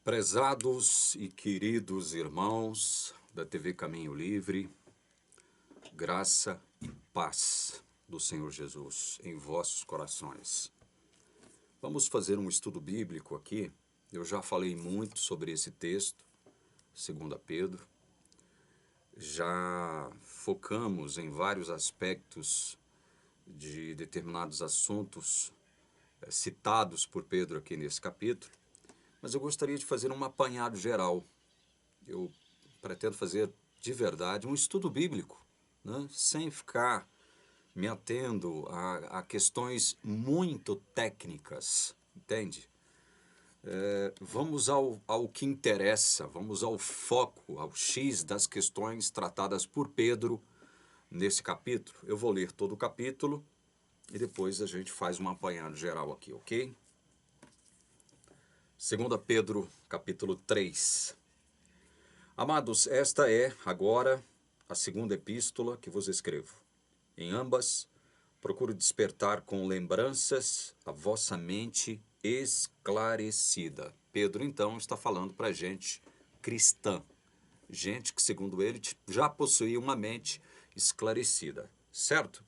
Prezados e queridos irmãos da TV Caminho Livre, graça e paz do Senhor Jesus em vossos corações. Vamos fazer um estudo bíblico aqui. Eu já falei muito sobre esse texto, 2 Pedro. Já focamos em vários aspectos de determinados assuntos citados por Pedro aqui nesse capítulo. Mas eu gostaria de fazer um apanhado geral. Eu pretendo fazer de verdade um estudo bíblico, né? Sem ficar me atendo a questões muito técnicas, entende? Vamos ao que interessa, vamos ao foco, ao X das questões tratadas por Pedro nesse capítulo. Eu vou ler todo o capítulo e depois a gente faz um apanhado geral aqui, ok? 2 Pedro, capítulo 3. Amados, esta é, agora, a segunda epístola que vos escrevo. Em ambas, procuro despertar com lembranças a vossa mente esclarecida. Pedro, então, está falando para gente cristã. Gente que, segundo ele, já possuía uma mente esclarecida, certo?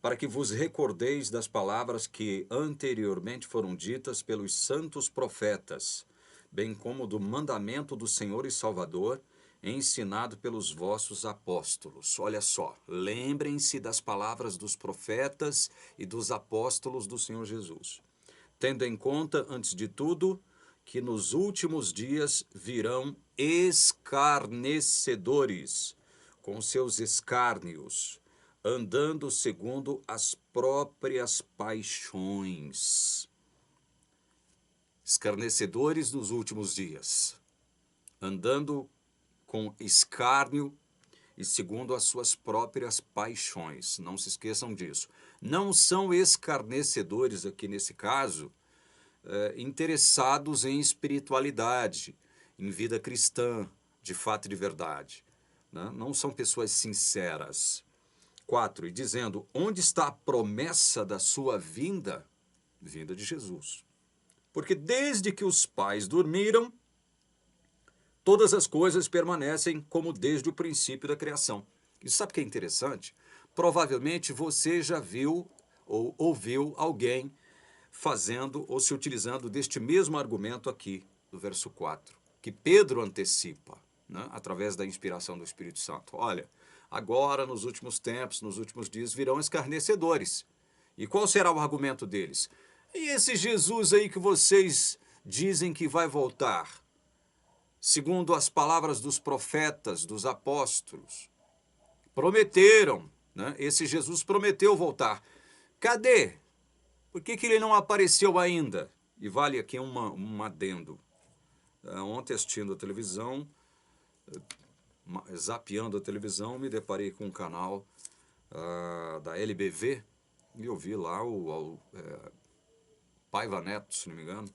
Para que vos recordeis das palavras que anteriormente foram ditas pelos santos profetas, bem como do mandamento do Senhor e Salvador, ensinado pelos vossos apóstolos. Olha só, lembrem-se das palavras dos profetas e dos apóstolos do Senhor Jesus. Tendo em conta, antes de tudo, que nos últimos dias virão escarnecedores, com seus escárnios, andando segundo as próprias paixões. Escarnecedores nos últimos dias, andando com escárnio e segundo as suas próprias paixões. Não se esqueçam disso. Não são escarnecedores aqui nesse caso, interessados em espiritualidade, em vida cristã, de fato e de verdade, né? Não são pessoas sinceras. 4. E dizendo, onde está a promessa da sua vinda? Vinda de Jesus. Porque desde que os pais dormiram, todas as coisas permanecem como desde o princípio da criação. E sabe o que é interessante? Provavelmente você já viu ou ouviu alguém fazendo ou se utilizando deste mesmo argumento aqui, do verso 4, que Pedro antecipa, né, através da inspiração do Espírito Santo. Olha, agora, nos últimos tempos, nos últimos dias, virão escarnecedores. E qual será o argumento deles? E esse Jesus aí que vocês dizem que vai voltar, segundo as palavras dos profetas, dos apóstolos, prometeram, né? Esse Jesus prometeu voltar. Cadê? Por que ele não apareceu ainda? E vale aqui um adendo. Ontem, assistindo a televisão, zapeando a televisão, me deparei com um canal da LBV e eu vi lá o Paiva Neto, se não me engano,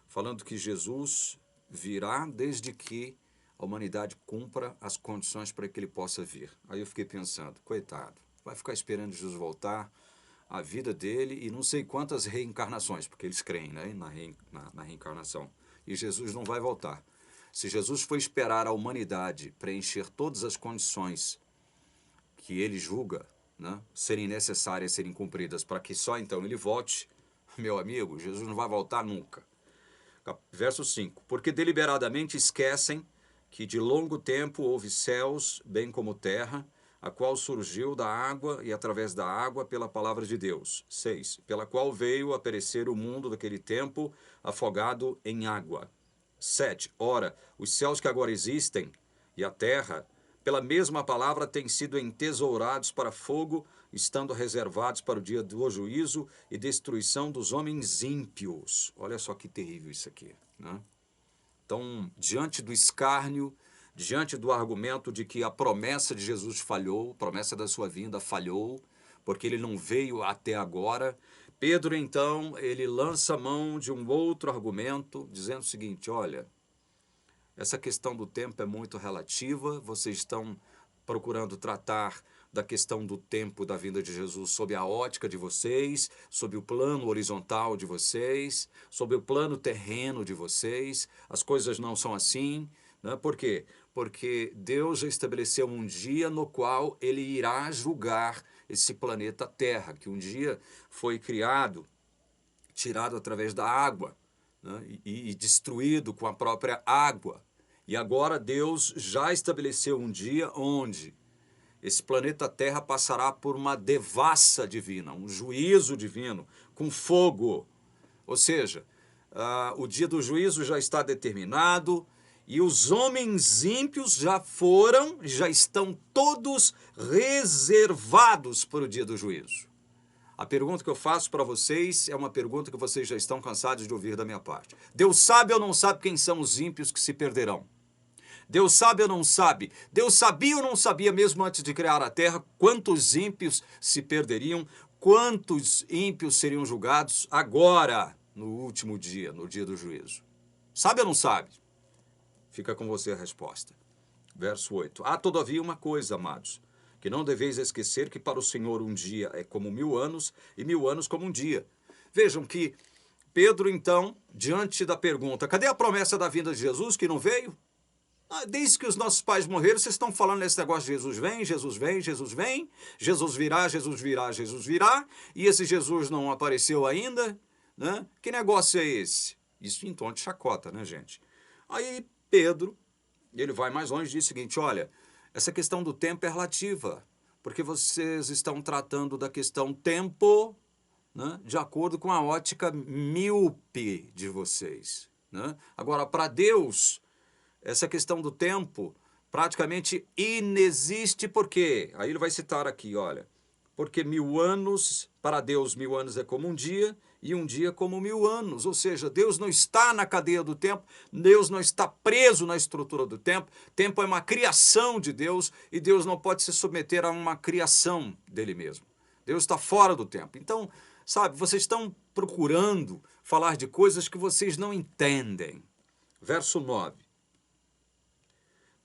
falando que Jesus virá desde que a humanidade cumpra as condições para que ele possa vir. Aí eu fiquei pensando, coitado, vai ficar esperando Jesus voltar, a vida dele e não sei quantas reencarnações, porque eles creem, né, na reencarnação. E Jesus não vai voltar. Se Jesus for esperar a humanidade preencher todas as condições que ele julga, né, serem necessárias, serem cumpridas, para que só então ele volte, meu amigo, Jesus não vai voltar nunca. Verso 5. Porque deliberadamente esquecem que de longo tempo houve céus, bem como terra, a qual surgiu da água e através da água pela palavra de Deus. 6. Pela qual veio a perecer o mundo daquele tempo, afogado em água. 7. Ora, os céus que agora existem e a terra, pela mesma palavra, têm sido entesourados para fogo, estando reservados para o dia do juízo e destruição dos homens ímpios. Olha só que terrível isso aqui, né? Então, diante do escárnio, diante do argumento de que a promessa de Jesus falhou, a promessa da sua vinda falhou, porque ele não veio até agora, Pedro, então, ele lança mão de um outro argumento, dizendo o seguinte, olha, essa questão do tempo é muito relativa, vocês estão procurando tratar da questão do tempo da vinda de Jesus sob a ótica de vocês, sob o plano horizontal de vocês, sob o plano terreno de vocês. As coisas não são assim, né? Por quê? Porque Deus já estabeleceu um dia no qual ele irá julgar esse planeta Terra, que um dia foi criado, tirado através da água, né? e destruído com a própria água. E agora Deus já estabeleceu um dia onde esse planeta Terra passará por uma devassa divina, um juízo divino, com fogo. Ou seja, o dia do juízo já está determinado e os homens ímpios já estão todos reservados para o dia do juízo. A pergunta que eu faço para vocês é uma pergunta que vocês já estão cansados de ouvir da minha parte. Deus sabe ou não sabe quem são os ímpios que se perderão? Deus sabe ou não sabe? Deus sabia ou não sabia, mesmo antes de criar a terra, quantos ímpios se perderiam, quantos ímpios seriam julgados agora, no último dia, no dia do juízo? Sabe ou não sabe? Fica com você a resposta. Verso 8. Há todavia uma coisa, amados, que não deveis esquecer que para o Senhor um dia é como 1000 anos e 1000 anos como um dia. Vejam que Pedro, então, diante da pergunta, cadê a promessa da vinda de Jesus que não veio? Desde que os nossos pais morreram, vocês estão falando nesse negócio de Jesus vem, Jesus vem, Jesus vem, Jesus virá, Jesus virá, Jesus virá, e esse Jesus não apareceu ainda, né? Que negócio é esse? Isso em tom de chacota, né, gente? Aí Pedro, ele vai mais longe e diz o seguinte, olha, essa questão do tempo é relativa, porque vocês estão tratando da questão tempo, né, de acordo com a ótica míope de vocês, né? Agora, para Deus, essa questão do tempo praticamente inexiste, porque, aí ele vai citar aqui, olha, porque 1000 anos, para Deus 1000 anos é como um dia, e um dia como 1000 anos, ou seja, Deus não está na cadeia do tempo, Deus não está preso na estrutura do tempo, tempo é uma criação de Deus, e Deus não pode se submeter a uma criação dele mesmo. Deus está fora do tempo. Então, sabe, vocês estão procurando falar de coisas que vocês não entendem. Verso 9.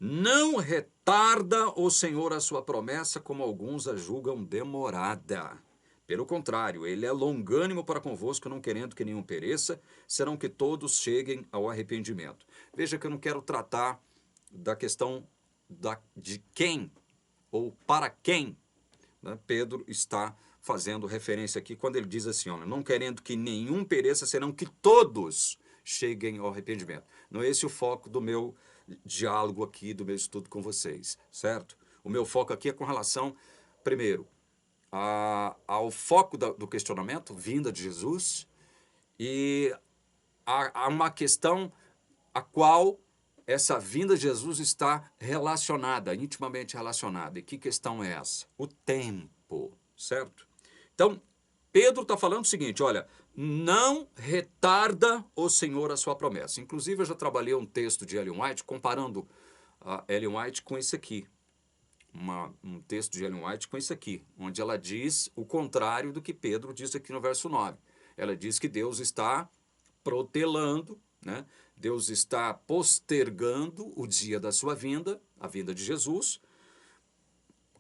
Não retarda o Senhor a sua promessa, como alguns a julgam demorada. Pelo contrário, ele é longânimo para convosco, não querendo que nenhum pereça, senão que todos cheguem ao arrependimento. Veja que eu não quero tratar da questão de quem ou para quem, né, Pedro está fazendo referência aqui quando ele diz assim, olha, não querendo que nenhum pereça, senão que todos cheguem ao arrependimento. Não é esse o foco do meu diálogo aqui, do meu estudo com vocês, certo? O meu foco aqui é com relação, primeiro, ao foco do questionamento, vinda de Jesus, e a uma questão a qual essa vinda de Jesus está relacionada, intimamente relacionada. E que questão é essa? O tempo, certo? Então, Pedro está falando o seguinte, olha, não retarda o Senhor a sua promessa. Inclusive, eu já trabalhei um texto de Ellen White, comparando a Ellen White com esse aqui. Um texto de Ellen White com esse aqui, onde ela diz o contrário do que Pedro diz aqui no verso 9. Ela diz que Deus está protelando, né? Deus está postergando o dia da sua vinda, a vinda de Jesus,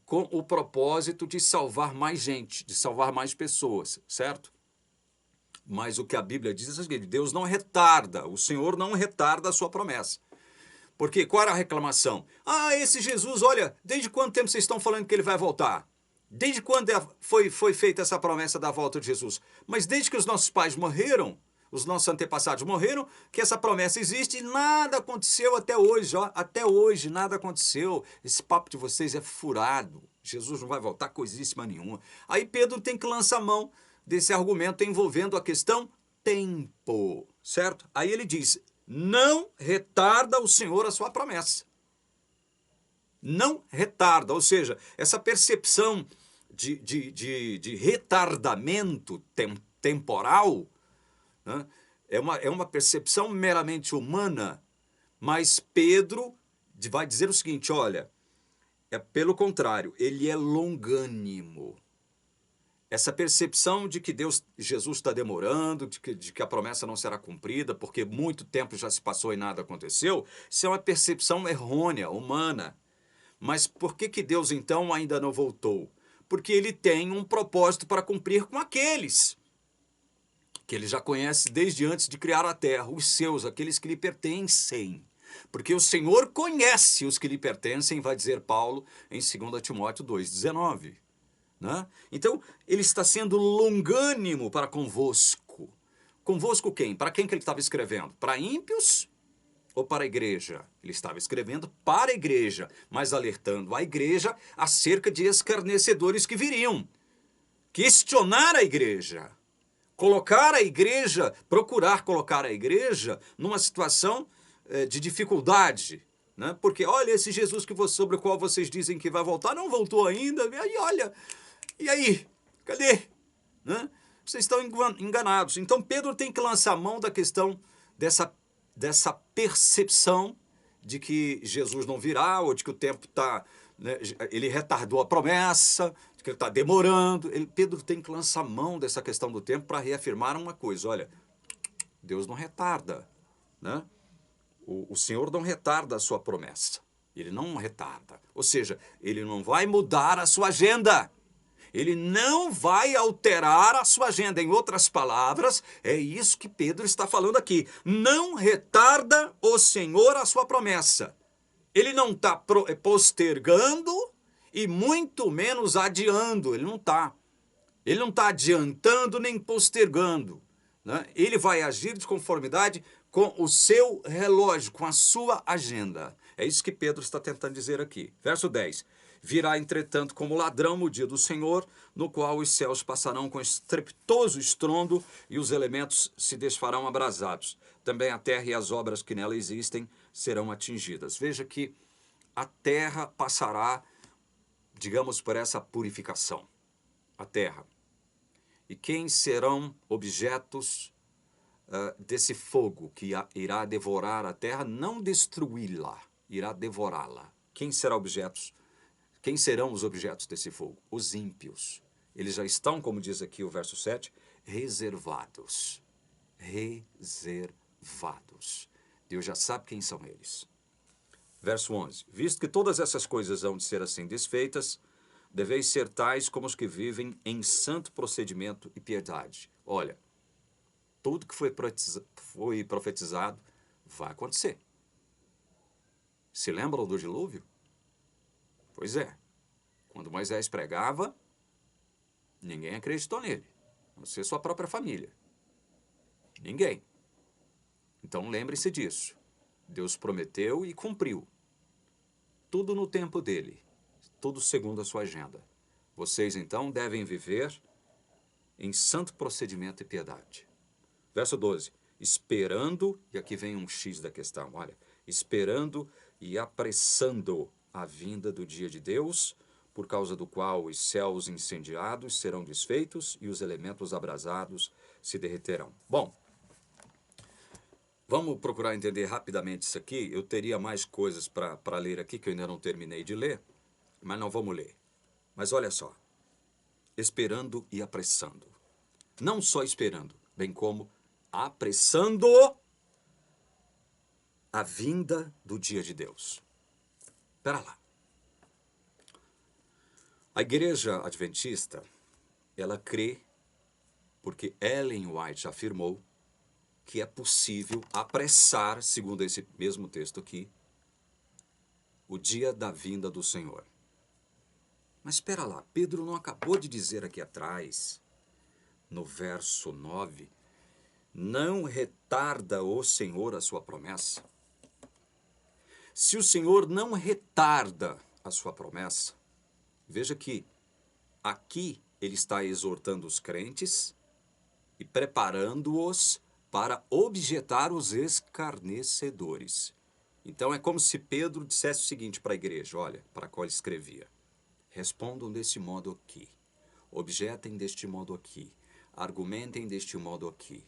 com o propósito de salvar mais gente, de salvar mais pessoas, certo? Mas o que a Bíblia diz é o seguinte, Deus não retarda, o Senhor não retarda a sua promessa. Porque qual era a reclamação? Esse Jesus, olha, desde quanto tempo vocês estão falando que ele vai voltar? Desde quando foi feita essa promessa da volta de Jesus? Mas desde que os nossos pais morreram, os nossos antepassados morreram, que essa promessa existe e nada aconteceu até hoje. Ó, até hoje nada aconteceu. Esse papo de vocês é furado. Jesus não vai voltar coisíssima nenhuma. Aí Pedro tem que lançar a mão desse argumento envolvendo a questão tempo, certo? Aí ele diz, não retarda o Senhor a sua promessa. Não retarda, ou seja, essa percepção de retardamento temporal, né, é uma percepção meramente humana, mas Pedro vai dizer o seguinte, olha, é pelo contrário, ele é longânimo. Essa percepção de que Jesus está demorando, de que a promessa não será cumprida, porque muito tempo já se passou e nada aconteceu, isso é uma percepção errônea, humana. Mas por que Deus então ainda não voltou? Porque ele tem um propósito para cumprir com aqueles que ele já conhece desde antes de criar a terra, os seus, aqueles que lhe pertencem. Porque o Senhor conhece os que lhe pertencem, vai dizer Paulo em 2 Timóteo 2,19. Né? Então, ele está sendo longânimo para convosco. Convosco quem? Para quem que ele estava escrevendo? Para ímpios ou para a igreja? Ele estava escrevendo para a igreja, mas alertando a igreja acerca de escarnecedores que viriam. Questionar a igreja. Colocar a igreja, procurar colocar a igreja numa situação de dificuldade. Né? Porque, olha, esse Jesus sobre o qual vocês dizem que vai voltar, não voltou ainda. E aí, olha, e aí? Cadê? Né? Vocês estão enganados. Então, Pedro tem que lançar a mão da questão dessa percepção de que Jesus não virá, ou de que o tempo está... Né, ele retardou a promessa, de que ele está demorando. Pedro tem que lançar a mão dessa questão do tempo para reafirmar uma coisa. Olha, Deus não retarda. Né? O Senhor não retarda a sua promessa. Ele não retarda. Ou seja, ele não vai mudar a sua agenda. Ele não vai alterar a sua agenda. Em outras palavras, é isso que Pedro está falando aqui. Não retarda o Senhor a sua promessa. Ele não está postergando e muito menos adiando. Ele não está. Ele não está adiantando nem postergando. Né? Ele vai agir de conformidade com o seu relógio, com a sua agenda. É isso que Pedro está tentando dizer aqui. Verso 10. Virá, entretanto, como ladrão o dia do Senhor, no qual os céus passarão com estrepitoso estrondo e os elementos se desfarão abrasados. Também a terra e as obras que nela existem serão atingidas. Veja que a terra passará, digamos, por essa purificação. A terra. E quem serão objetos desse fogo que irá devorar a terra, não destruí-la, irá devorá-la. Quem serão os objetos desse fogo? Os ímpios. Eles já estão, como diz aqui o verso 7, reservados. Reservados. Deus já sabe quem são eles. Verso 11. Visto que todas essas coisas hão de ser assim desfeitas, deveis ser tais como os que vivem em santo procedimento e piedade. Olha, tudo que foi profetizado vai acontecer. Se lembram do dilúvio? Pois é. Quando Moisés pregava, ninguém acreditou nele, a não ser sua própria família. Ninguém. Então lembre-se disso. Deus prometeu e cumpriu. Tudo no tempo dele. Tudo segundo a sua agenda. Vocês, então, devem viver em santo procedimento e piedade. Verso 12. Esperando, e aqui vem um X da questão, olha. Esperando e apressando a vinda do dia de Deus, por causa do qual os céus incendiados serão desfeitos e os elementos abrasados se derreterão. Bom, vamos procurar entender rapidamente isso aqui. Eu teria mais coisas para ler aqui, que eu ainda não terminei de ler, mas não vamos ler. Mas olha só, esperando e apressando. Não só esperando, bem como apressando a vinda do dia de Deus. Espera lá. A igreja adventista, ela crê, porque Ellen White afirmou, que é possível apressar, segundo esse mesmo texto aqui, o dia da vinda do Senhor. Mas espera lá, Pedro não acabou de dizer aqui atrás, no verso 9, não retarda o Senhor a sua promessa? Se o Senhor não retarda a sua promessa, veja que aqui ele está exortando os crentes e preparando-os para objetar os escarnecedores. Então é como se Pedro dissesse o seguinte para a igreja, olha, para a qual ele escrevia. Respondam deste modo aqui, objetem deste modo aqui, argumentem deste modo aqui.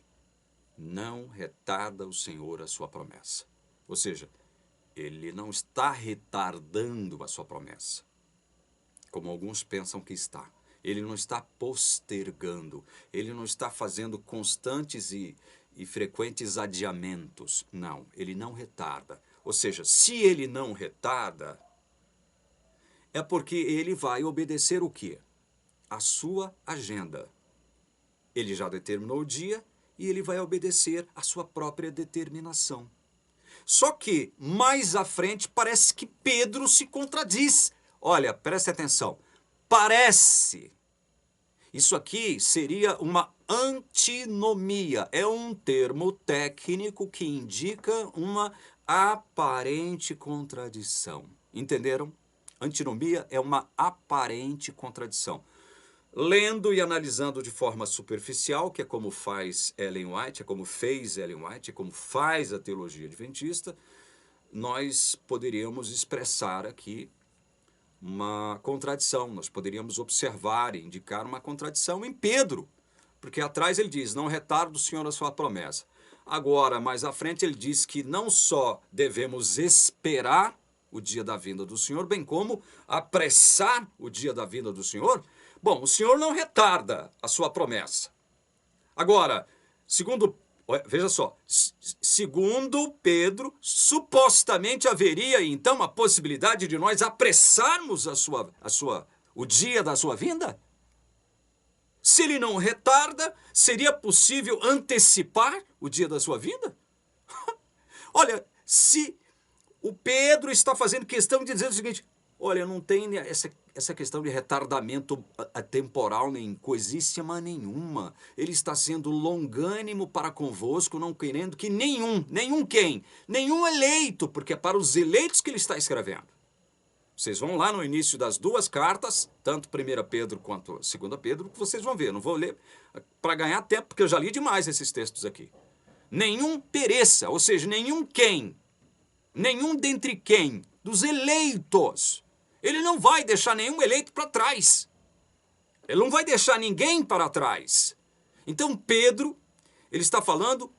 Não retarda o Senhor a sua promessa. Ou seja, ele não está retardando a sua promessa, como alguns pensam que está. Ele não está postergando, ele não está fazendo constantes e frequentes adiamentos. Não, ele não retarda. Ou seja, se ele não retarda, É porque ele vai obedecer o quê? A sua agenda. Ele já determinou o dia e ele vai obedecer a sua própria determinação. Só que, mais à frente, parece que Pedro se contradiz. Olha, preste atenção. Parece. Isso aqui seria uma antinomia. É um termo técnico que indica uma aparente contradição. Entenderam? Antinomia é uma aparente contradição. Lendo e analisando de forma superficial, que é como faz Ellen White, é como fez Ellen White, é como faz a teologia adventista, nós poderíamos expressar aqui uma contradição. Nós poderíamos observar e indicar uma contradição em Pedro, porque atrás ele diz, não retarda o Senhor a sua promessa. Agora, mais à frente, ele diz que não só devemos esperar o dia da vinda do Senhor, bem como apressar o dia da vinda do Senhor. Bom, o Senhor não retarda a sua promessa. Agora, veja só, segundo Pedro, supostamente haveria então a possibilidade de nós apressarmos o dia da sua vinda? Se ele não retarda, seria possível antecipar o dia da sua vinda? Olha, se o Pedro está fazendo questão de dizer o seguinte, olha, não tem essa questão de retardamento temporal nem coisíssima nenhuma. Ele está sendo longânimo para convosco, não querendo que nenhum eleito, porque é para os eleitos que ele está escrevendo. Vocês vão lá no início das duas cartas, tanto 1 Pedro quanto 2 Pedro, que vocês vão ver. Não vou ler para ganhar tempo, porque eu já li demais esses textos aqui. Nenhum pereça, ou seja, nenhum dentre quem, dos eleitos. Ele não vai deixar nenhum eleito para trás. Ele não vai deixar ninguém para trás. Então Pedro, ele está falando,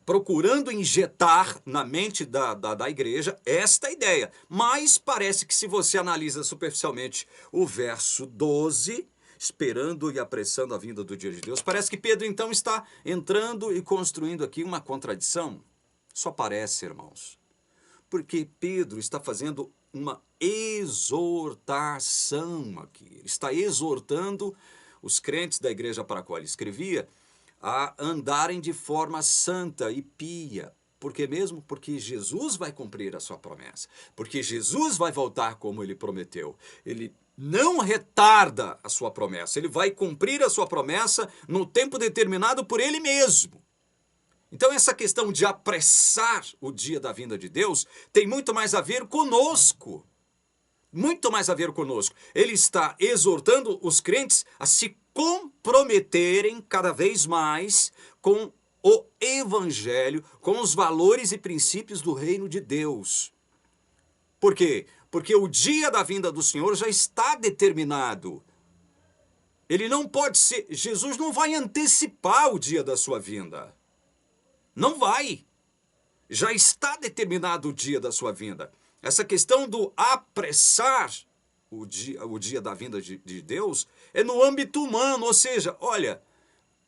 procurando injetar na mente da igreja esta ideia. Mas parece que se você analisa superficialmente o verso 12, esperando e apressando a vinda do dia de Deus, parece que Pedro então está entrando e construindo aqui uma contradição. Só parece, irmãos. Porque Pedro está fazendo uma exortação aqui. Ele está exortando os crentes da igreja para a qual ele escrevia a andarem de forma santa e pia. Por que mesmo? Porque Jesus vai cumprir a sua promessa. Porque Jesus vai voltar como ele prometeu. Ele não retarda a sua promessa. Ele vai cumprir a sua promessa no tempo determinado por ele mesmo. Então essa questão de apressar o dia da vinda de Deus tem muito mais a ver conosco. Muito mais a ver conosco. Ele está exortando os crentes a se comprometerem cada vez mais com o Evangelho, com os valores e princípios do reino de Deus. Por quê? Porque o dia da vinda do Senhor já está determinado. Ele não pode ser... Jesus não vai antecipar o dia da sua vinda. Não vai. Já está determinado o dia da sua vinda. Essa questão do apressar o dia da vinda de Deus é no âmbito humano, ou seja, olha,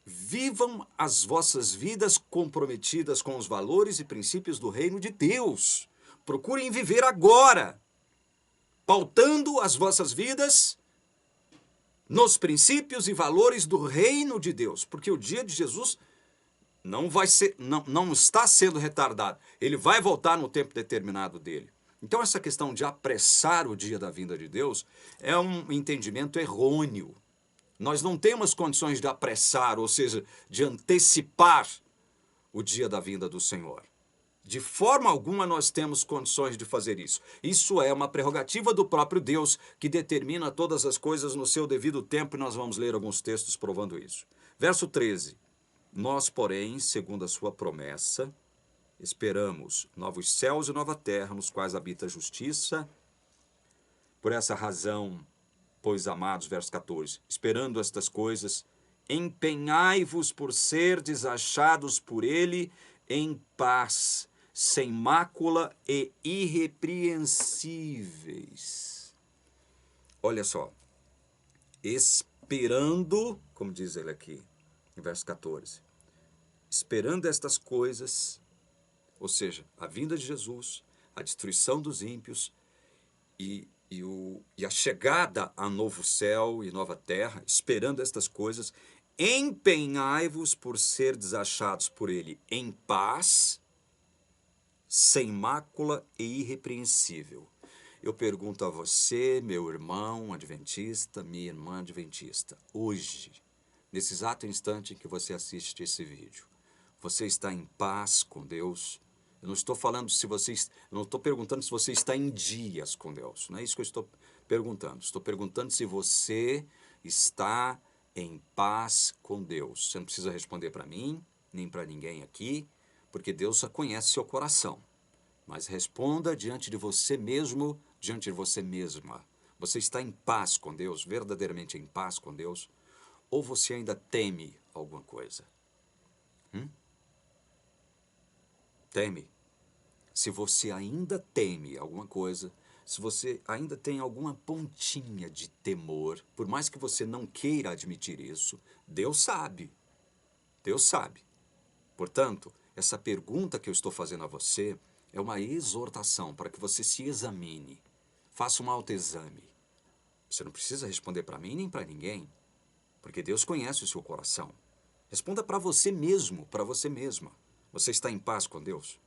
vivam as vossas vidas comprometidas com os valores e princípios do reino de Deus. Procurem viver agora, pautando as vossas vidas nos princípios e valores do reino de Deus, porque o dia de Jesus não está sendo retardado. Ele vai voltar no tempo determinado dele. Então essa questão de apressar o dia da vinda de Deus é um entendimento errôneo. Nós não temos condições de apressar, ou seja, de antecipar o dia da vinda do Senhor. De forma alguma nós temos condições de fazer isso. Isso é uma prerrogativa do próprio Deus que determina todas as coisas no seu devido tempo e nós vamos ler alguns textos provando isso. Verso 13. Nós, porém, segundo a sua promessa, esperamos novos céus e nova terra, nos quais habita a justiça. Por essa razão, pois, amados, verso 14, esperando estas coisas, empenhai-vos por serdes achados por ele em paz, sem mácula e irrepreensíveis. Olha só, esperando, como diz ele aqui, em verso 14, esperando estas coisas, ou seja, a vinda de Jesus, a destruição dos ímpios e e a chegada a novo céu e nova terra, esperando estas coisas, empenhai-vos por ser desachados por ele em paz, sem mácula e irrepreensível. Eu pergunto a você, meu irmão adventista, minha irmã adventista, hoje, nesse exato instante em que você assiste esse vídeo, você está em paz com Deus? Eu não estou falando se você, eu não estou perguntando se você está em dias com Deus. Não é isso que eu estou perguntando. Estou perguntando se você está em paz com Deus. Você não precisa responder para mim, nem para ninguém aqui, porque Deus só conhece seu coração. Mas responda diante de você mesmo, diante de você mesma. Você está em paz com Deus, verdadeiramente em paz com Deus? Ou você ainda teme alguma coisa? Teme? Se você ainda teme alguma coisa, se você ainda tem alguma pontinha de temor, por mais que você não queira admitir isso, Deus sabe. Deus sabe. Portanto, essa pergunta que eu estou fazendo a você é uma exortação para que você se examine. Faça um autoexame. Você não precisa responder para mim nem para ninguém, porque Deus conhece o seu coração. Responda para você mesmo, para você mesma. Você está em paz com Deus?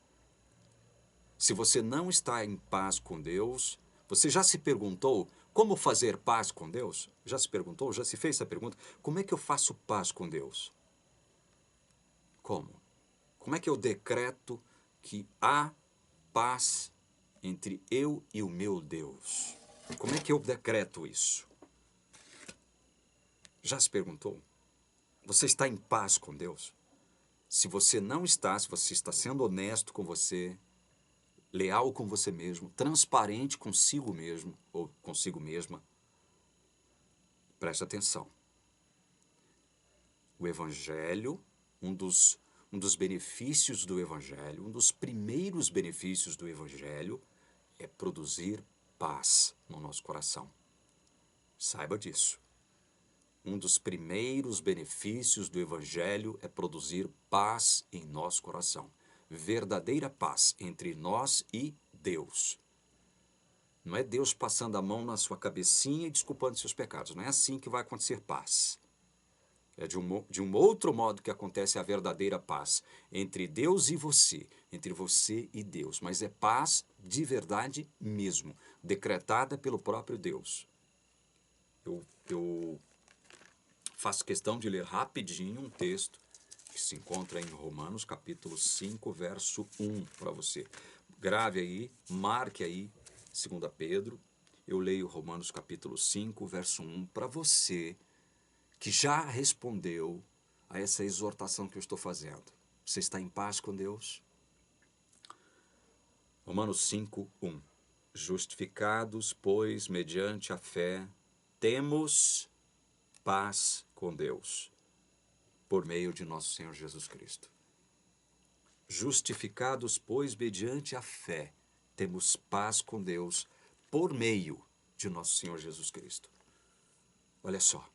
Se você não está em paz com Deus, você já se perguntou como fazer paz com Deus? Já se perguntou? Já se fez essa pergunta? Como é que eu faço paz com Deus? Como? Como é que eu decreto que há paz entre eu e o meu Deus? Como é que eu decreto isso? Já se perguntou? Você está em paz com Deus? Se você não está, se você está sendo honesto com você, leal com você mesmo, transparente consigo mesmo ou consigo mesma, preste atenção. O Evangelho, um dos benefícios do Evangelho, um dos primeiros benefícios do Evangelho é produzir paz no nosso coração. Saiba disso. Um dos primeiros benefícios do Evangelho é produzir paz em nosso coração. Verdadeira paz entre nós e Deus. Não é Deus passando a mão na sua cabecinha e desculpando seus pecados. Não é assim que vai acontecer paz. É de um outro modo que acontece a verdadeira paz entre Deus e você, entre você e Deus. Mas é paz de verdade mesmo, decretada pelo próprio Deus. Eu faço questão de ler rapidinho um texto que se encontra em Romanos capítulo 5, verso 1 para você. Grave aí, marque aí, 2 Pedro. Eu leio Romanos capítulo 5, verso 1 para você que já respondeu a essa exortação que eu estou fazendo. Você está em paz com Deus? Romanos 5, 1. Justificados, pois, mediante a fé, temos paz com Deus, por meio de nosso Senhor Jesus Cristo. Justificados, pois, mediante a fé, temos paz com Deus, por meio de nosso Senhor Jesus Cristo. Olha só.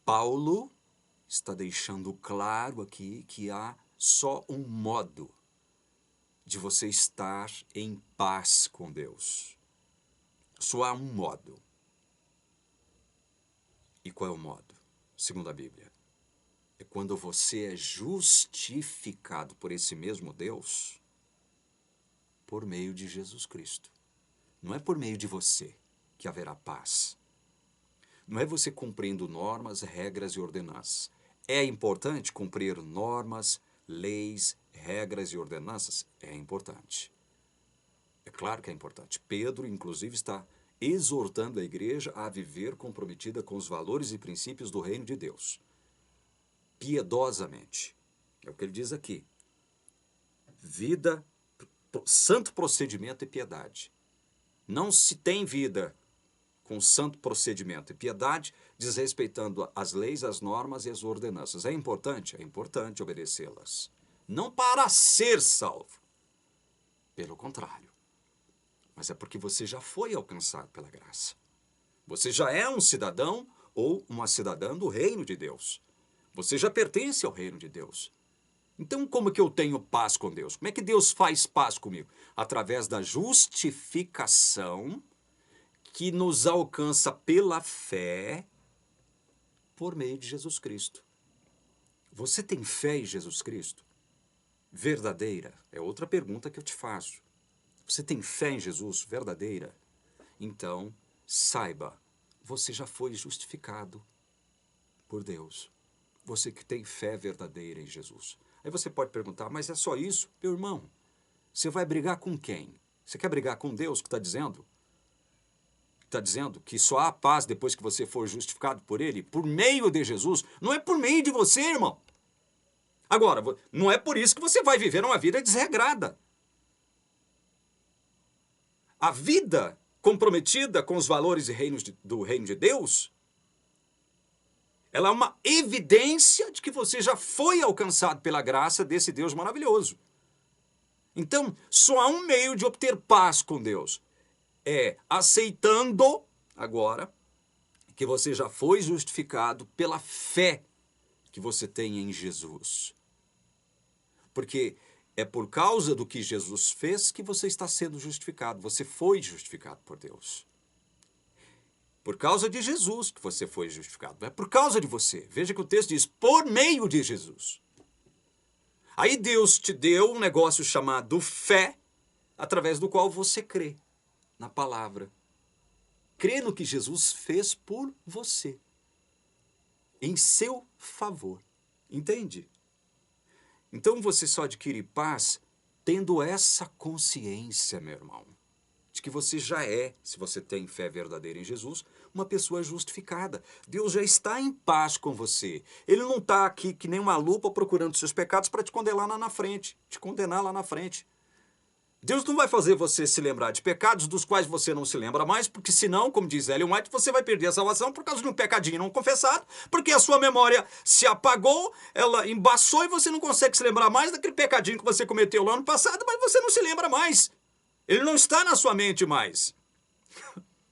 Paulo está deixando claro aqui que há só um modo de você estar em paz com Deus. Só há um modo. E qual é o modo? Segundo a Bíblia. É quando você é justificado por esse mesmo Deus por meio de Jesus Cristo. Não é por meio de você que haverá paz. Não é você cumprindo normas, regras e ordenanças. É importante cumprir normas, leis, regras e ordenanças? É importante. É claro que é importante. Pedro, inclusive, está exortando a igreja a viver comprometida com os valores e princípios do reino de Deus. Piedosamente. É o que ele diz aqui. Vida, santo procedimento e piedade. Não se tem vida com santo procedimento e piedade, desrespeitando as leis, as normas e as ordenanças. É importante obedecê-las. Não para ser salvo. Pelo contrário. Mas é porque você já foi alcançado pela graça. Você já é um cidadão ou uma cidadã do reino de Deus. Você já pertence ao reino de Deus. Então, como que eu tenho paz com Deus? Como é que Deus faz paz comigo? Através da justificação que nos alcança pela fé por meio de Jesus Cristo. Você tem fé em Jesus Cristo? Verdadeira? É outra pergunta que eu te faço. Você tem fé em Jesus verdadeira? Então, saiba, você já foi justificado por Deus. Você que tem fé verdadeira em Jesus. Aí você pode perguntar, mas é só isso? Meu irmão, você vai brigar com quem? Você quer brigar com Deus que está dizendo? Está dizendo que só há paz depois que você for justificado por Ele? Por meio de Jesus? Não é por meio de você, irmão. Agora, não é por isso que você vai viver uma vida desregrada. A vida comprometida com os valores e reinos do reino de Deus, ela é uma evidência de que você já foi alcançado pela graça desse Deus maravilhoso. Então, só há um meio de obter paz com Deus. É aceitando, agora, que você já foi justificado pela fé que você tem em Jesus. Porque é por causa do que Jesus fez que você está sendo justificado. Você foi justificado por Deus. Por causa de Jesus que você foi justificado. Não é por causa de você. Veja que o texto diz, por meio de Jesus. Aí Deus te deu um negócio chamado fé, através do qual você crê na palavra. Crê no que Jesus fez por você. Em seu favor. Entende? Então você só adquire paz tendo essa consciência, meu irmão, de que você já é, se você tem fé verdadeira em Jesus, uma pessoa justificada. Deus já está em paz com você. Ele não está aqui que nem uma lupa procurando seus pecados para te condenar lá na frente, te condenar lá na frente. Deus não vai fazer você se lembrar de pecados dos quais você não se lembra mais, porque senão, como diz Ellen White, você vai perder a salvação por causa de um pecadinho não confessado, porque a sua memória se apagou, ela embaçou e você não consegue se lembrar mais daquele pecadinho que você cometeu no ano passado, mas você não se lembra mais. Ele não está na sua mente mais.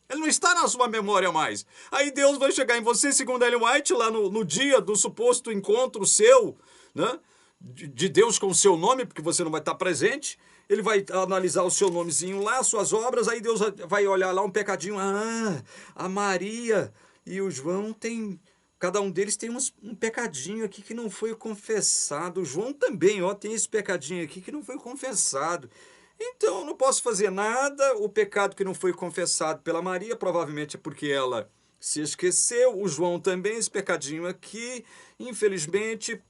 Ele não está na sua memória mais. Aí Deus vai chegar em você, segundo Ellen White, lá no dia do suposto encontro seu, né, de Deus com o seu nome, porque você não vai estar presente. Ele vai analisar o seu nomezinho lá, suas obras, aí Deus vai olhar lá um pecadinho. Ah, a Maria e o João tem... Cada um deles tem um pecadinho aqui que não foi confessado. O João também, ó, tem esse pecadinho aqui que não foi confessado. Então, eu não posso fazer nada. O pecado que não foi confessado pela Maria, provavelmente é porque ela se esqueceu. O João também, esse pecadinho aqui, infelizmente,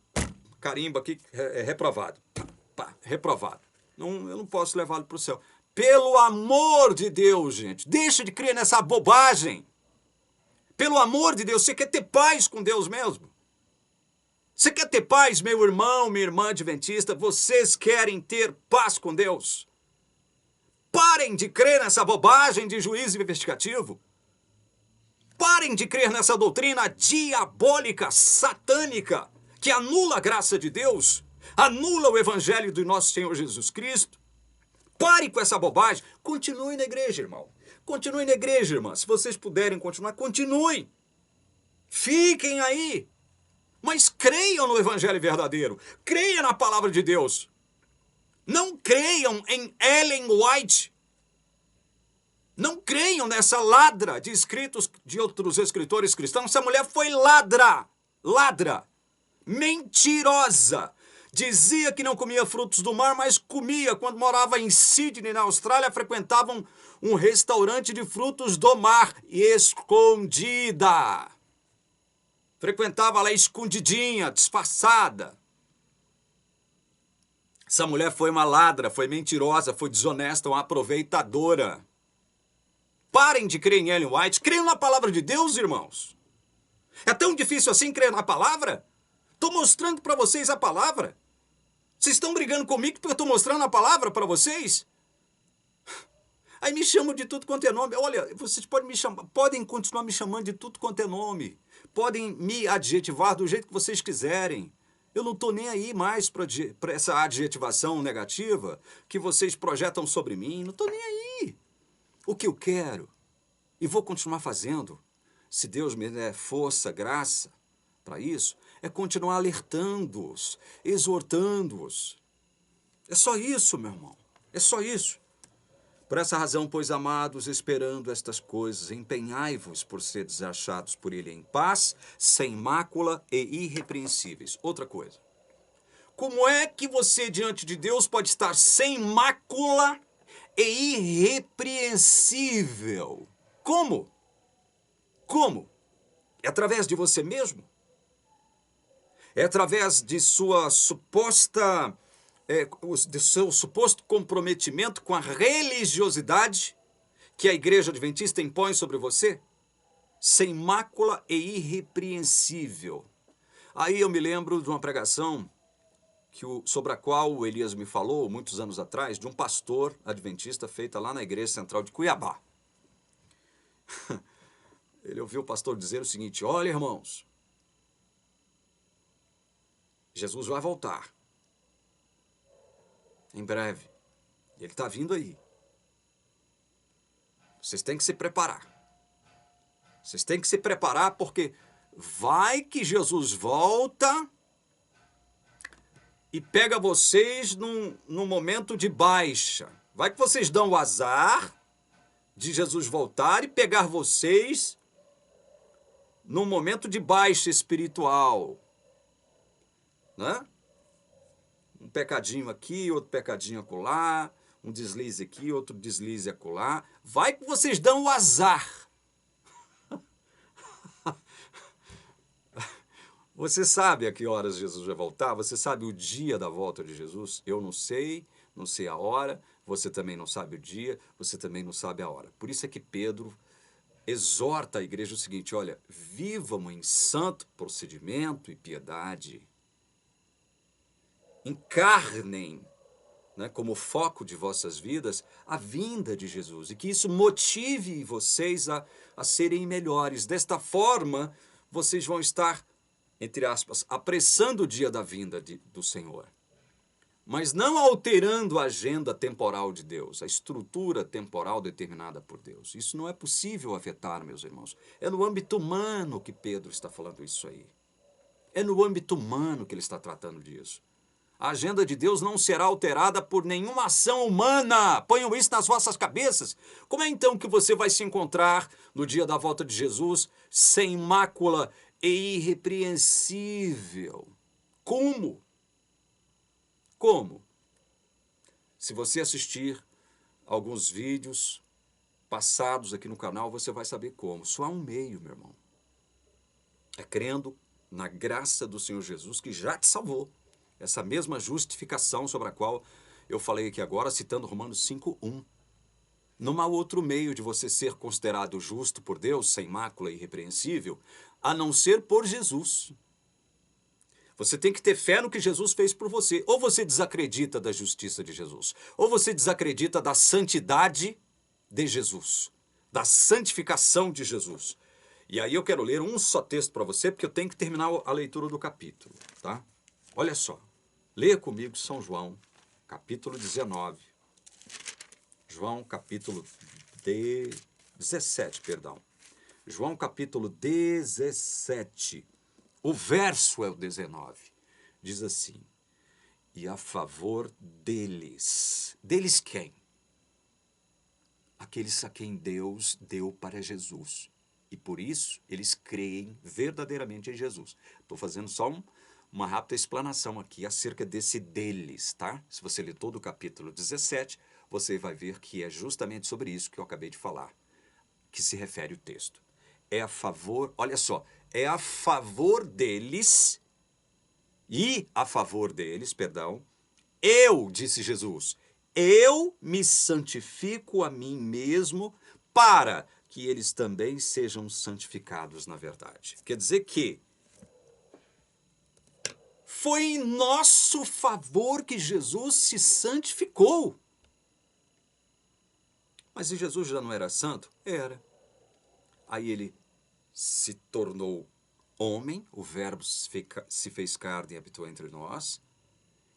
carimba aqui, é reprovado. Pá, reprovado. Não, eu não posso levá-lo para o céu. Pelo amor de Deus, gente, deixa de crer nessa bobagem. Pelo amor de Deus, você quer ter paz com Deus mesmo? Você quer ter paz, meu irmão, minha irmã adventista? Vocês querem ter paz com Deus? Parem de crer nessa bobagem de juízo investigativo. Parem de crer nessa doutrina diabólica, satânica, que anula a graça de Deus, anula o evangelho do nosso Senhor Jesus Cristo. Pare com essa bobagem. Continue na igreja, irmão. Continue na igreja, irmã. Se vocês puderem continuar, continuem. Fiquem aí. Mas creiam no evangelho verdadeiro. Creiam na palavra de Deus. Não creiam em Ellen White. Não creiam nessa ladra de escritos de outros escritores cristãos. Essa mulher foi ladra. Ladra. Mentirosa. Dizia que não comia frutos do mar, mas comia. Quando morava em Sydney, na Austrália, frequentava um restaurante de frutos do mar. Escondida. Frequentava lá escondidinha, disfarçada. Essa mulher foi uma ladra, foi mentirosa, foi desonesta, uma aproveitadora. Parem de crer em Ellen White. Creiam na palavra de Deus, irmãos. É tão difícil assim crer na palavra? Estou mostrando para vocês a palavra. Vocês estão brigando comigo porque eu estou mostrando a palavra para vocês? Aí me chamam de tudo quanto é nome. Olha, vocês podem continuar me chamando de tudo quanto é nome. Podem me adjetivar do jeito que vocês quiserem. Eu não estou nem aí mais para essa adjetivação negativa que vocês projetam sobre mim. Não estou nem aí. O que eu quero, e vou continuar fazendo, se Deus me der força, graça para isso, é continuar alertando-os, exortando-os. É só isso, meu irmão. É só isso. Por essa razão, pois, amados, esperando estas coisas, empenhai-vos por seres achados por ele em paz, sem mácula e irrepreensíveis. Outra coisa. Como é que você, diante de Deus, pode estar sem mácula e irrepreensível? Como? Como? É através de você mesmo? É através de sua suposta, de seu suposto comprometimento com a religiosidade que a Igreja Adventista impõe sobre você? Sem mácula e irrepreensível. Aí eu me lembro de uma pregação sobre a qual o Elias me falou, muitos anos atrás, de um pastor adventista feita lá na Igreja Central de Cuiabá. Ele ouviu o pastor dizer o seguinte: olha, irmãos, Jesus vai voltar em breve. Ele está vindo aí. Vocês têm que se preparar. Vocês têm que se preparar porque vai que Jesus volta e pega vocês num momento de baixa. Vai que vocês dão o azar de Jesus voltar e pegar vocês num momento de baixa espiritual. Né? Um pecadinho aqui, outro pecadinho acolá, um deslize aqui, outro deslize acolá. Vai que vocês dão o azar. Você sabe a que horas Jesus vai voltar? Você sabe o dia da volta de Jesus? Eu não sei a hora, você também não sabe o dia, você também não sabe a hora. Por isso é que Pedro exorta a igreja o seguinte: olha, vivam em santo procedimento e piedade. Encarnem, né, como foco de vossas vidas a vinda de Jesus e que isso motive vocês a serem melhores. Desta forma, vocês vão estar, entre aspas, apressando o dia da vinda do Senhor. Mas não alterando a agenda temporal de Deus, a estrutura temporal determinada por Deus. Isso não é possível afetar, meus irmãos. É no âmbito humano que Pedro está falando isso aí. É no âmbito humano que ele está tratando disso. A agenda de Deus não será alterada por nenhuma ação humana. Ponham isso nas vossas cabeças. Como é então que você vai se encontrar no dia da volta de Jesus sem mácula e irrepreensível? Como? Como? Se você assistir alguns vídeos passados aqui no canal, você vai saber como. Só há um meio, meu irmão. É crendo na graça do Senhor Jesus que já te salvou. Essa mesma justificação sobre a qual eu falei aqui agora, citando Romanos 5:1. Não há outro meio de você ser considerado justo por Deus, sem mácula e irrepreensível, a não ser por Jesus. Você tem que ter fé no que Jesus fez por você. Ou você desacredita da justiça de Jesus, ou você desacredita da santidade de Jesus, da santificação de Jesus. E aí eu quero ler um só texto para você, porque eu tenho que terminar a leitura do capítulo, tá? Olha só, leia comigo São João, capítulo 19. João, capítulo 17, perdão. João, capítulo 17. O verso é o 19. Diz assim: e a favor deles. Deles quem? Aqueles a quem Deus deu para Jesus. E por isso eles creem verdadeiramente em Jesus. Estou fazendo só uma rápida explanação aqui acerca desse deles, tá? Se você ler todo o capítulo 17, você vai ver que é justamente sobre isso que eu acabei de falar, que se refere o texto. É a favor, olha só, é a favor deles, eu, disse Jesus, eu me santifico a mim mesmo para que eles também sejam santificados na verdade. Quer dizer que foi em nosso favor que Jesus se santificou. Mas se Jesus já não era santo? Era. Aí ele se tornou homem, o Verbo se fez carne e habitou entre nós,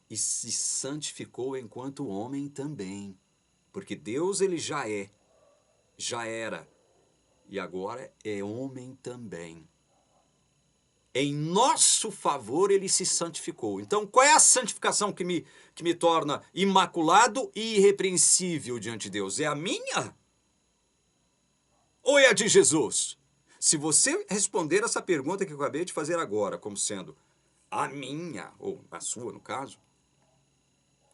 e se santificou enquanto homem também. Porque Deus ele já era, e agora é homem também. em nosso favor ele se santificou. Então, qual é a santificação que me torna imaculado e irrepreensível diante de Deus? É a minha? Ou é a de Jesus? Se você responder essa pergunta que eu acabei de fazer agora, como sendo a minha, ou a sua no caso,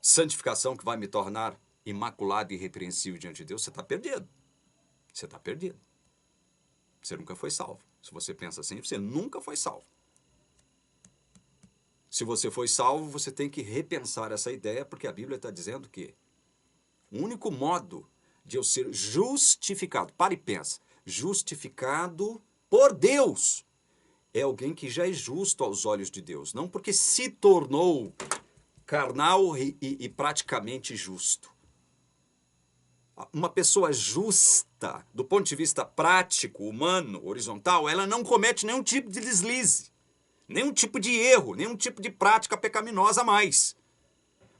santificação que vai me tornar imaculado e irrepreensível diante de Deus, você está perdido. Você está perdido. Você nunca foi salvo. Se você pensa assim, você nunca foi salvo. Se você foi salvo, você tem que repensar essa ideia, porque a Bíblia está dizendo que o único modo de eu ser justificado, para e pensa, justificado por Deus, é alguém que já é justo aos olhos de Deus, não porque se tornou carnal e praticamente justo. Uma pessoa justa, do ponto de vista prático, humano, horizontal, ela não comete nenhum tipo de deslize, nenhum tipo de erro, nenhum tipo de prática pecaminosa a mais.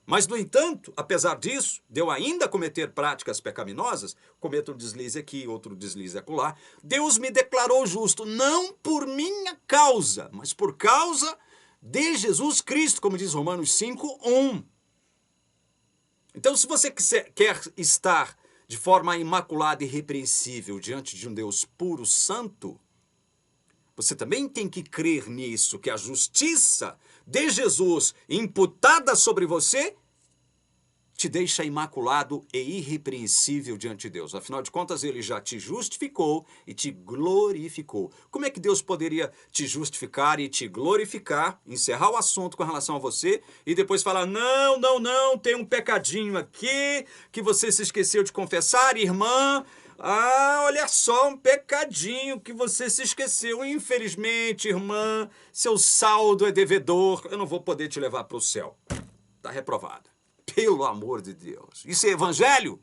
Mas, no entanto, apesar disso, de eu ainda cometer práticas pecaminosas, cometo um deslize aqui, outro deslize acolá, Deus me declarou justo, não por minha causa, mas por causa de Jesus Cristo, como diz Romanos 5:1. Então, se você quer estar de forma imaculada e irrepreensível diante de um Deus puro, santo, você também tem que crer nisso, que a justiça de Jesus imputada sobre você te deixa imaculado e irrepreensível diante de Deus. Afinal de contas, ele já te justificou e te glorificou. Como é que Deus poderia te justificar e te glorificar, encerrar o assunto com relação a você e depois falar, não, tem um pecadinho aqui que você se esqueceu de confessar, irmã? Ah, olha só, um pecadinho que você se esqueceu. Infelizmente, irmã, seu saldo é devedor, eu não vou poder te levar para o céu. Está reprovado. Pelo amor de Deus. Isso é evangelho?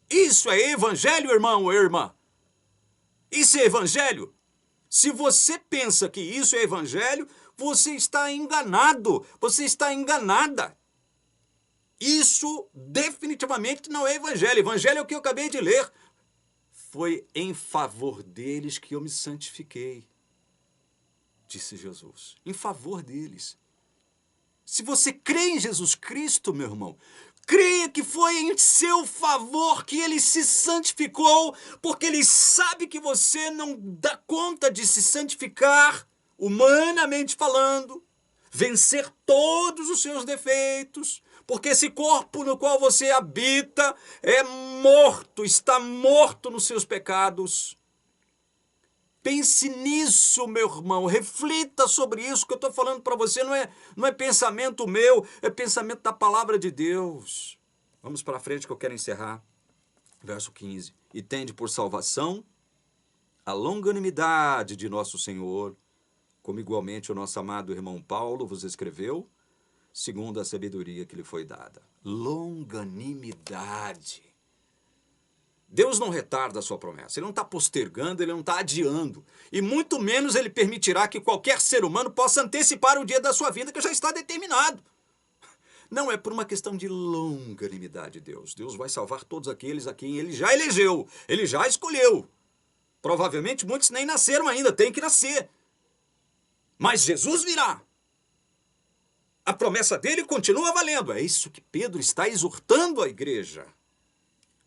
Isso é evangelho, irmão ou irmã? Isso é evangelho? Se você pensa que isso é evangelho, você está enganado. Você está enganada. Isso definitivamente não é evangelho. Evangelho é o que eu acabei de ler. Foi em favor deles que eu me santifiquei, disse Jesus. Em favor deles. Se você crê em Jesus Cristo, meu irmão, creia que foi em seu favor que ele se santificou, porque ele sabe que você não dá conta de se santificar, humanamente falando, vencer todos os seus defeitos, porque esse corpo no qual você habita é morto, está morto nos seus pecados. Pense nisso, meu irmão, reflita sobre isso que eu estou falando para você, não é pensamento meu, é pensamento da palavra de Deus. Vamos para frente que eu quero encerrar. Verso 15. E tende por salvação a longanimidade de nosso Senhor, como igualmente o nosso amado irmão Paulo vos escreveu, segundo a sabedoria que lhe foi dada. Longanimidade. Deus não retarda a sua promessa, ele não está postergando, ele não está adiando. E muito menos ele permitirá que qualquer ser humano possa antecipar o dia da sua vida que já está determinado. Não é por uma questão de longanimidade, Deus. Deus vai salvar todos aqueles a quem ele já elegeu, ele já escolheu. Provavelmente muitos nem nasceram ainda, tem que nascer. Mas Jesus virá. A promessa dele continua valendo. É isso que Pedro está exortando a igreja.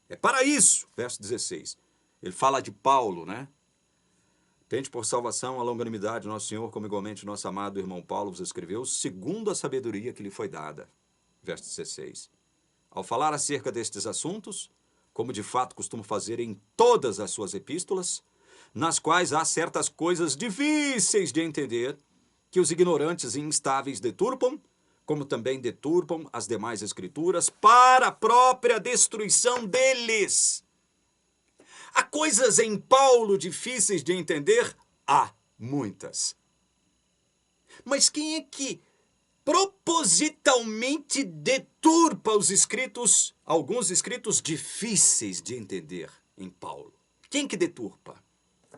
É para isso, verso 16. Ele fala de Paulo, né? Tende por salvação a longanimidade do nosso Senhor, como igualmente nosso amado irmão Paulo vos escreveu, segundo a sabedoria que lhe foi dada. Verso 16. Ao falar acerca destes assuntos, como de fato costumo fazer em todas as suas epístolas, nas quais há certas coisas difíceis de entender, que os ignorantes e instáveis deturpam, como também deturpam as demais escrituras, para a própria destruição deles. Há coisas em Paulo difíceis de entender? Há muitas. Mas quem é que propositalmente deturpa os escritos, alguns escritos difíceis de entender em Paulo? Quem que deturpa?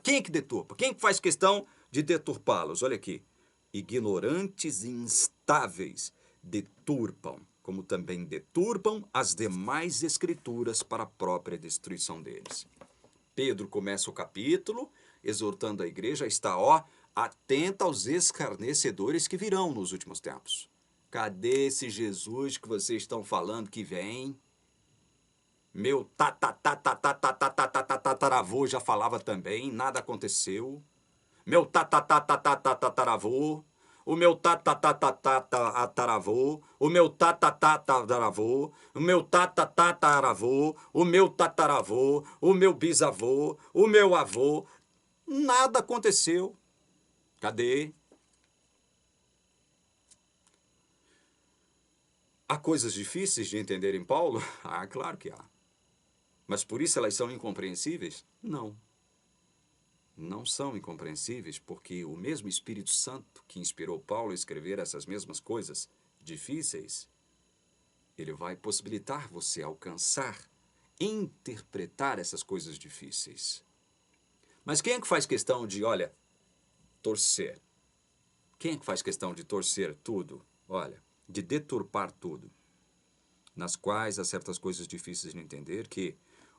Quem que deturpa? Quem que faz questão de deturpá-los? Olha aqui. Ignorantes e instáveis deturpam, como também deturpam as demais escrituras para a própria destruição deles. Pedro começa o capítulo exortando a igreja, está atenta aos escarnecedores que virão nos últimos tempos. Cadê esse Jesus que vocês estão falando que vem? Meu tataravô já falava também, nada aconteceu. Meu tataravô, o meu tataravô, o meu tataravô, o meu tataravô, o meu tataravô, o meu bisavô, o meu avô, nada aconteceu. Cadê? Há coisas difíceis de entender em Paulo? Ah, claro que há. Mas por isso elas são incompreensíveis? Não. Não são incompreensíveis, porque o mesmo Espírito Santo que inspirou Paulo a escrever essas mesmas coisas difíceis, ele vai possibilitar você alcançar, interpretar essas coisas difíceis. Mas quem é que faz questão de, olha, torcer? Quem é que faz questão de torcer tudo? Olha, de deturpar tudo, nas quais há certas coisas difíceis de entender que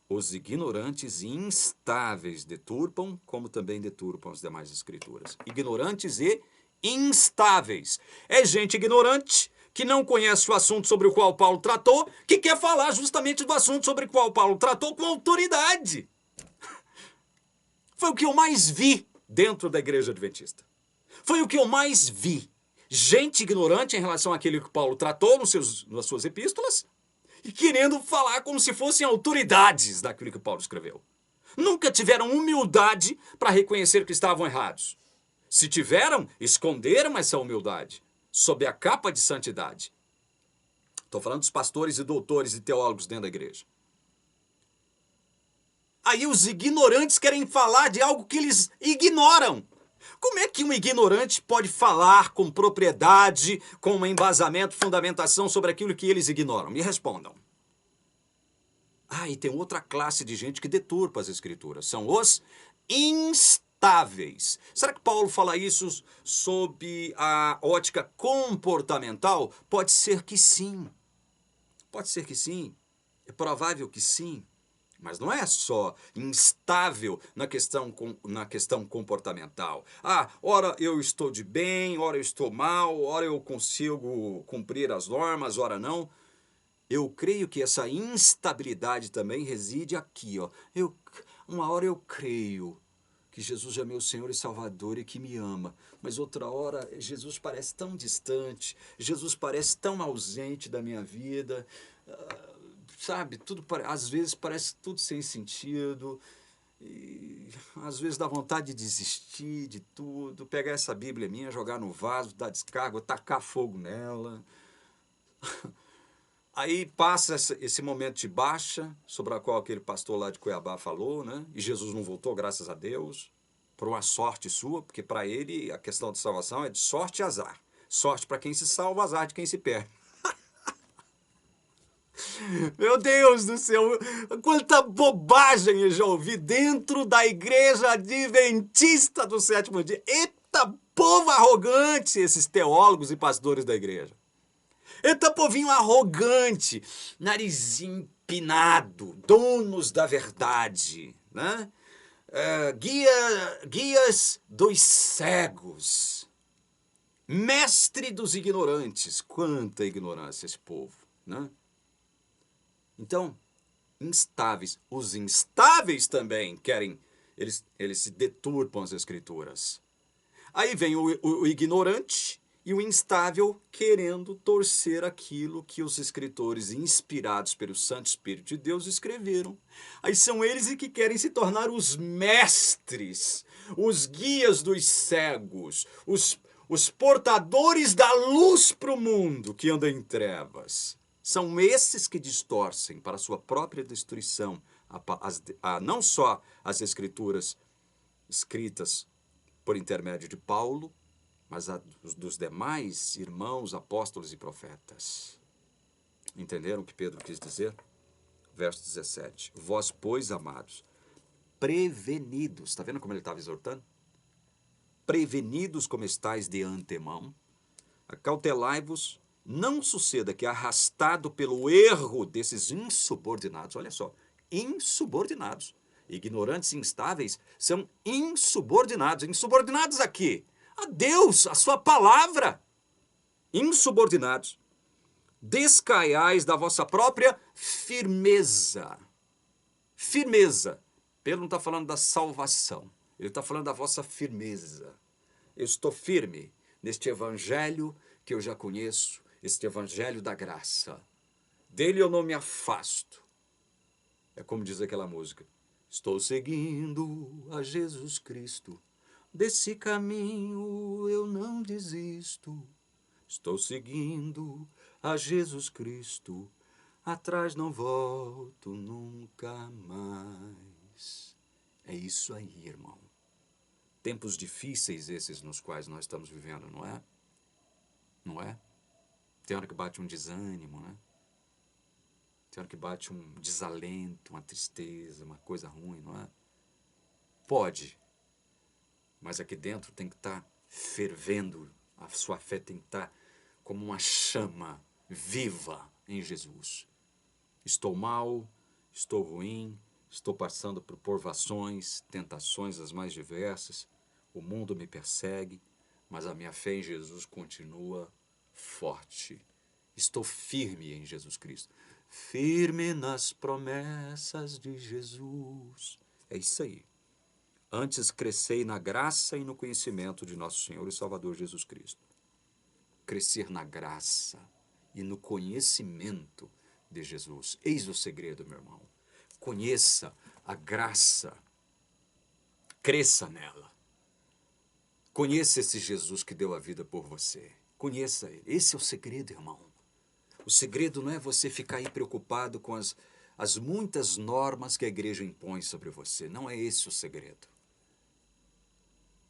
os ignorantes e instáveis deturpam, como também deturpam as demais escrituras. Ignorantes e instáveis. É gente ignorante que não conhece o assunto sobre o qual Paulo tratou, que quer falar justamente do assunto sobre o qual Paulo tratou com autoridade. Foi o que eu mais vi dentro da igreja adventista. Foi o que eu mais vi. Gente ignorante em relação àquilo que Paulo tratou nas suas epístolas, e querendo falar como se fossem autoridades daquilo que Paulo escreveu. Nunca tiveram humildade para reconhecer que estavam errados. Se tiveram, esconderam essa humildade sob a capa de santidade. Estou falando dos pastores e doutores e teólogos dentro da igreja. Aí os ignorantes querem falar de algo que eles ignoram. Como é que um ignorante pode falar com propriedade, com um embasamento, fundamentação sobre aquilo que eles ignoram? Me respondam. Ah, e tem outra classe de gente que deturpa as escrituras. São os instáveis. Será que Paulo fala isso sob a ótica comportamental? Pode ser que sim. Pode ser que sim. É provável que sim. Mas não é só instável na questão comportamental. Ah, ora eu estou de bem, ora eu estou mal, ora eu consigo cumprir as normas, ora não. Eu creio que essa instabilidade também reside aqui, ó. Uma hora eu creio que Jesus é meu Senhor e Salvador e que me ama. Mas outra hora Jesus parece tão distante, Jesus parece tão ausente da minha vida. Sabe, às vezes parece tudo sem sentido, e às vezes dá vontade de desistir de tudo, pegar essa Bíblia minha, jogar no vaso, dar descarga, tacar fogo nela. Aí passa esse momento de baixa, sobre a qual aquele pastor lá de Cuiabá falou, né? E Jesus não voltou, graças a Deus, por uma sorte sua, porque para ele a questão de salvação é de sorte e azar. Sorte para quem se salva, azar de quem se perde. Meu Deus do céu, quanta bobagem eu já ouvi dentro da igreja adventista do sétimo dia. Eita povo arrogante, esses teólogos e pastores da igreja. Eita povinho arrogante, narizinho empinado, donos da verdade, né? Guias dos cegos, mestre dos ignorantes. Quanta ignorância esse povo, né? Então, instáveis. Os instáveis também querem, eles se deturpam as escrituras. Aí vem o ignorante e o instável querendo torcer aquilo que os escritores inspirados pelo Santo Espírito de Deus escreveram. Aí são eles que querem se tornar os mestres, os guias dos cegos, os portadores da luz para o mundo que anda em trevas. São esses que distorcem para a sua própria destruição não só as escrituras escritas por intermédio de Paulo, mas dos demais irmãos, apóstolos e profetas. Entenderam o que Pedro quis dizer? Verso 17. Vós, pois, amados, prevenidos. Está vendo como ele estava exortando? Prevenidos como estáis de antemão, acautelai-vos, não suceda que, arrastado pelo erro desses insubordinados, olha só, insubordinados, Ignorantes e instáveis são insubordinados. Insubordinados a quê? A Deus, a sua palavra. Insubordinados. Descaiais da vossa própria firmeza. Firmeza. Pedro não está falando da salvação. Ele está falando da vossa firmeza. Eu estou firme neste evangelho que eu já conheço, este evangelho da graça. Dele eu não me afasto. É como diz aquela música. Estou seguindo a Jesus Cristo. Desse caminho eu não desisto. Estou seguindo a Jesus Cristo. Atrás não volto nunca mais. É isso aí, irmão. Tempos difíceis esses nos quais nós estamos vivendo, não é? Não é? Tem hora que bate um desânimo, né? Tem hora que bate um desalento, uma tristeza, uma coisa ruim, não é? Pode. Mas aqui dentro tem que estar fervendo. A sua fé tem que estar como uma chama viva em Jesus. Estou mal, estou ruim, estou passando por provações, tentações as mais diversas. O mundo me persegue, mas a minha fé em Jesus continua forte. Estou firme em Jesus Cristo. Firme nas promessas de Jesus. É isso aí. Antes crescei na graça e no conhecimento de nosso Senhor e Salvador Jesus Cristo. Crescer na graça e no conhecimento de Jesus. Eis o segredo, meu irmão. Conheça a graça. Cresça nela. Conheça esse Jesus que deu a vida por você. Conheça ele. Esse é o segredo, irmão. O segredo não é você ficar aí preocupado com as muitas normas que a igreja impõe sobre você. Não é esse o segredo.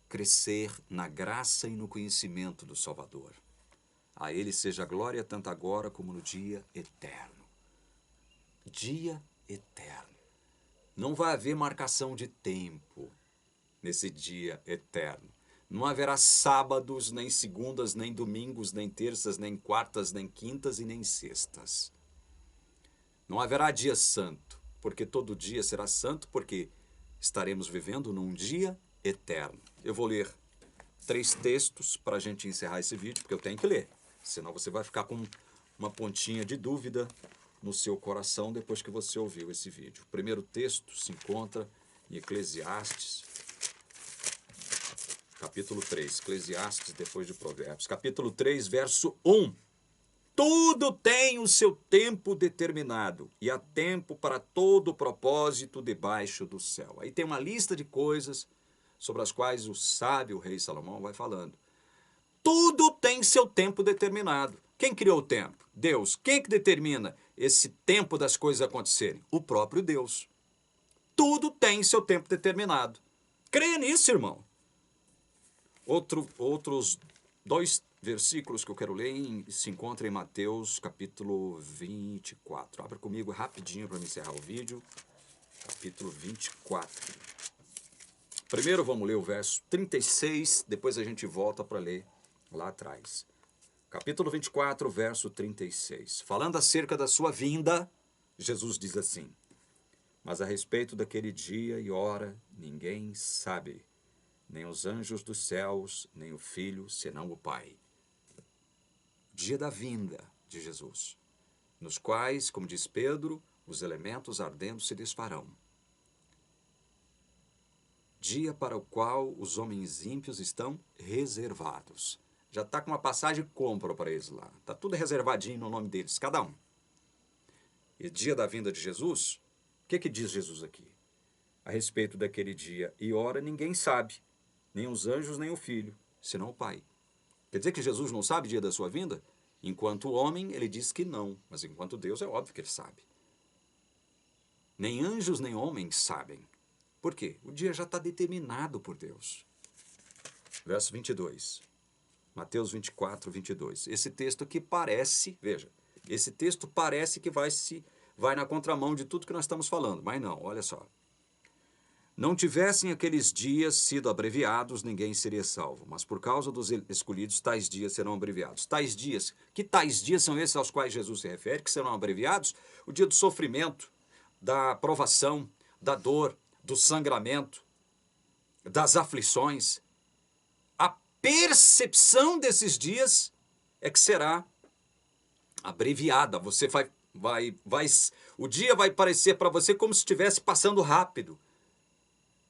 Crescer na graça e no conhecimento do Salvador. A ele seja a glória tanto agora como no dia eterno. Dia eterno. Não vai haver marcação de tempo nesse dia eterno. Não haverá sábados, nem segundas, nem domingos, nem terças, nem quartas, nem quintas e nem sextas. Não haverá dia santo, porque todo dia será santo, porque estaremos vivendo num dia eterno. Eu vou ler 3 textos para a gente encerrar esse vídeo, porque eu tenho que ler. Senão você vai ficar com uma pontinha de dúvida no seu coração depois que você ouviu esse vídeo. O primeiro texto se encontra em Eclesiastes, capítulo 3. Eclesiastes depois de Provérbios. Capítulo 3, verso 1. Tudo tem o seu tempo determinado, e há tempo para todo propósito debaixo do céu. Aí tem uma lista de coisas sobre as quais o sábio rei Salomão vai falando. Tudo tem seu tempo determinado. Quem criou o tempo? Deus. Quem que determina esse tempo das coisas acontecerem? O próprio Deus. Tudo tem seu tempo determinado. Creia nisso, irmão. Outros 2 versículos que eu quero ler se encontram em Mateus, capítulo 24. Abra comigo rapidinho para me encerrar o vídeo. Capítulo 24. Primeiro vamos ler o verso 36, depois a gente volta para ler lá atrás. Capítulo 24, verso 36. Falando acerca da sua vinda, Jesus diz assim: mas a respeito daquele dia e hora, ninguém sabe, nem os anjos dos céus, nem o Filho, senão o Pai. Dia da vinda de Jesus, nos quais, como diz Pedro, os elementos ardendo se desfarão. Dia para o qual os homens ímpios estão reservados. Já está com uma passagem compra para eles lá. Está tudo reservadinho no nome deles, cada um. E dia da vinda de Jesus, o que diz Jesus aqui? A respeito daquele dia e hora, ninguém sabe, nem os anjos, nem o Filho, senão o Pai. Quer dizer que Jesus não sabe o dia da sua vinda? Enquanto homem, ele diz que não, mas enquanto Deus é óbvio que ele sabe. Nem anjos, nem homens sabem. Por quê? O dia já está determinado por Deus. Verso 22. Mateus 24, 22. Esse texto aqui parece, veja, esse texto parece que vai na contramão de tudo que nós estamos falando, mas não, olha só. Não tivessem aqueles dias sido abreviados, ninguém seria salvo, mas por causa dos escolhidos, tais dias serão abreviados. Tais dias, que tais dias são esses aos quais Jesus se refere, que serão abreviados? O dia do sofrimento, da provação, da dor, do sangramento, das aflições, a percepção desses dias é que será abreviada. Você o dia vai parecer para você como se estivesse passando rápido.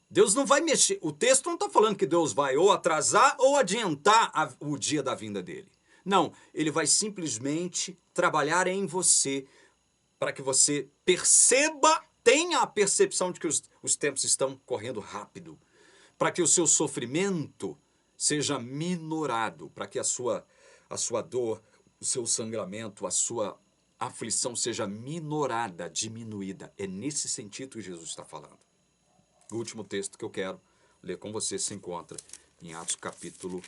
Deus não vai mexer. O texto não está falando que Deus vai ou atrasar ou adiantar o dia da vinda dele. Não, ele vai simplesmente trabalhar em você para que você perceba, tenha a percepção de que os tempos estão correndo rápido, para que o seu sofrimento seja minorado, para que a sua dor, o seu sangramento, a sua aflição seja minorada, diminuída. É nesse sentido que Jesus está falando. O último texto que eu quero ler com você se encontra em Atos capítulo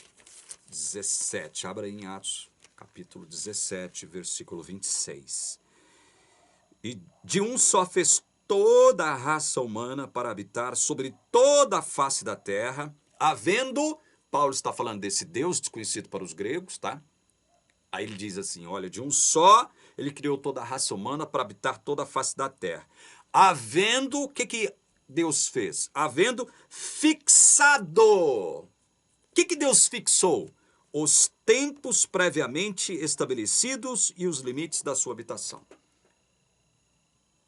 17. Abra aí em Atos capítulo 17, versículo 26. E de um só fez toda a raça humana para habitar sobre toda a face da terra, havendo... Paulo está falando desse Deus desconhecido para os gregos, tá? Aí ele diz assim, olha, de um só ele criou toda a raça humana para habitar toda a face da terra. Havendo, o que Deus fez? Havendo fixado. O que Deus fixou? Os tempos previamente estabelecidos e os limites da sua habitação.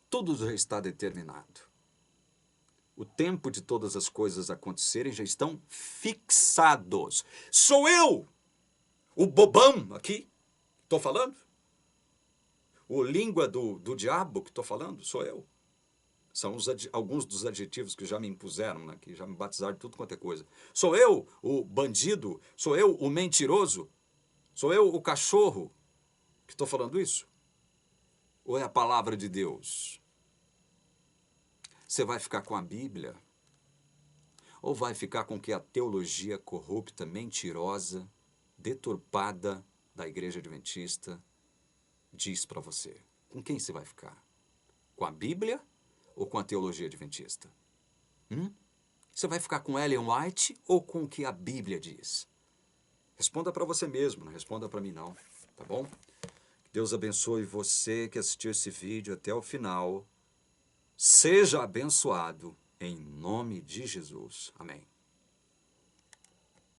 Tudo já está determinado. O tempo de todas as coisas acontecerem já estão fixados. Sou eu, o bobão aqui, estou falando? O língua do diabo que estou falando? Sou eu. São alguns dos adjetivos que já me impuseram, né, que já me batizaram de tudo quanto é coisa. Sou eu o bandido? Sou eu o mentiroso? Sou eu o cachorro que estou falando isso? Ou é a palavra de Deus? Você vai ficar com a Bíblia? Ou vai ficar com que a teologia corrupta, mentirosa, deturpada da Igreja Adventista diz para você? Com quem você vai ficar? Com a Bíblia ou com a teologia adventista? Você vai ficar com Ellen White ou com o que a Bíblia diz? Responda para você mesmo, não responda para mim não, tá bom? Deus abençoe você que assistiu esse vídeo até o final. Seja abençoado em nome de Jesus. Amém.